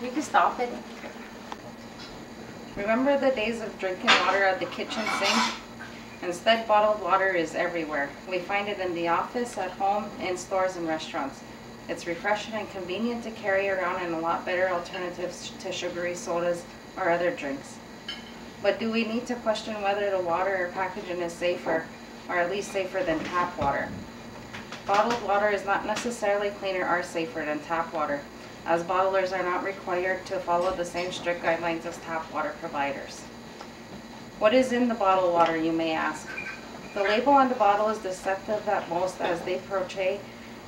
You can stop it. Remember the days of drinking water at the kitchen sink? Instead, bottled water is everywhere. We find it in the office, at home, in stores and restaurants. It's refreshing and convenient to carry around and a lot better alternatives to sugary sodas or other drinks. But do we need to question whether the water or packaging is safer, or at least safer than tap water? Bottled water is not necessarily cleaner or safer than tap water, as bottlers are not required to follow the same strict guidelines as tap water providers. What is in the bottled water, you may ask? The label on the bottle is deceptive at most, as they portray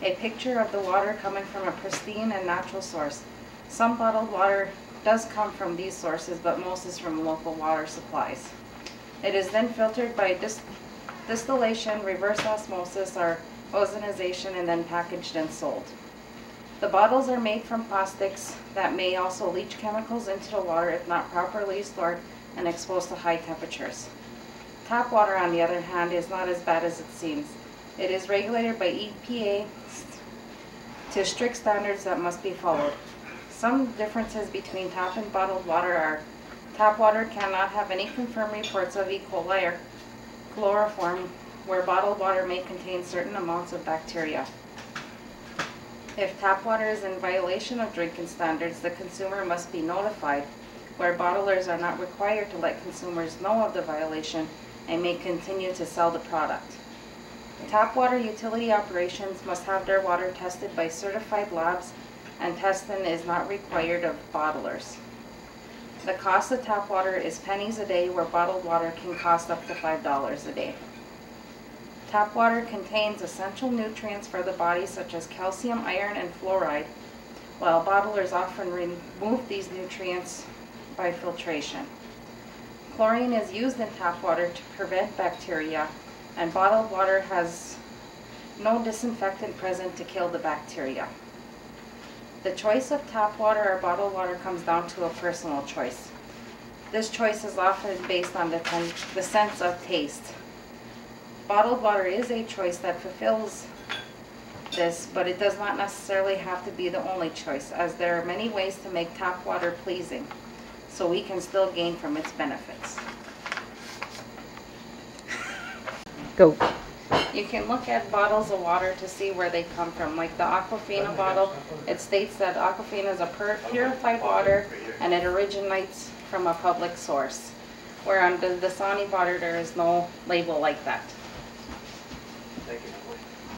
a picture of the water coming from a pristine and natural source. Some bottled water does come from these sources, but most is from local water supplies. It is then filtered by distillation, reverse osmosis, or ozonization, and then packaged and sold. The bottles are made from plastics that may also leach chemicals into the water if not properly stored and exposed to high temperatures. Tap water, on the other hand, is not as bad as it seems. It is regulated by EPA to strict standards that must be followed. Some differences between tap and bottled water are: tap water cannot have any confirmed reports of E. coli or chloroform, where bottled water may contain certain amounts of bacteria. If tap water is in violation of drinking standards, the consumer must be notified, where bottlers are not required to let consumers know of the violation and may continue to sell the product. Tap water utility operations must have their water tested by certified labs, and testing is not required of bottlers. The cost of tap water is pennies a day, where bottled water can cost up to $5 a day. Tap water contains essential nutrients for the body such as calcium, iron, and fluoride, while bottlers often remove these nutrients by filtration. Chlorine is used in tap water to prevent bacteria, and bottled water has no disinfectant present to kill the bacteria. The choice of tap water or bottled water comes down to a personal choice. This choice is often based on the sense of taste. Bottled water is a choice that fulfills this, but it does not necessarily have to be the only choice, as there are many ways to make tap water pleasing, so we can still gain from its benefits. Go. You can look at bottles of water to see where they come from. Like the Aquafina bottle, it states that Aquafina is a purified water and it originates from a public source. Where on the Dasani water there is no label like that. Thank you.